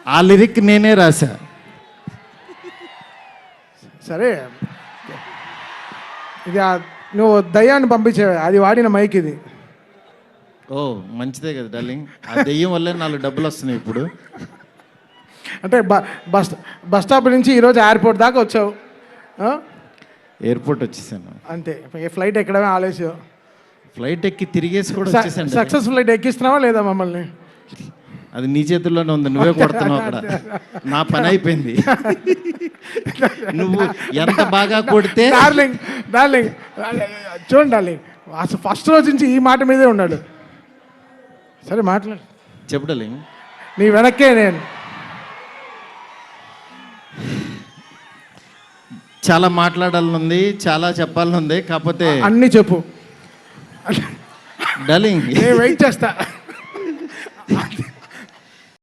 ఆ లిరిక్ నేనే రాశా. సరే, ఇది నువ్వు దయ్యాన్ని పంపించావు, అది వాడిన మైక్ ఇది. ఓ మంచిదే కదా డార్లింగ్, ఆ దెయ్యం వల్లే 4 డబ్బులు వస్తున్నాయి ఇప్పుడు. అంటే బస్ స్టాప్ నుంచి ఈరోజు ఎయిర్పోర్ట్ దాకా వచ్చావు, ఎయిర్పోర్ట్ వచ్చేసాను అంతే. ఫ్లైట్ ఎక్కడమే ఆలస్యం. ఫ్లైట్ ఎక్కి తిరిగేసి కూడా వచ్చేసాను. సక్సెస్ ఫ్లైట్ ఎక్కిస్తున్నావా లేదా మమ్మల్ని? అది నీ చేతుల్లోనే ఉంది, నువ్వే కొడుతున్నావు అక్కడ. నా పని అయిపోయింది. నువ్వు ఎంత బాగా కొడితే. డార్లింగ్ చూడండి డార్లింగ్, అసలు ఫస్ట్ రోజు నుంచి ఈ మాట మీదే ఉన్నాడు. సరే మాట్లాడు. చెప్పు డార్లింగ్. నీ వెనక్కే నేను. చాలా మాట్లాడాలనుంది, చాలా చెప్పాలనుంది, కాకపోతే అన్నీ చెప్పు డార్లింగ్ నేను వెయిట్ చేస్తా.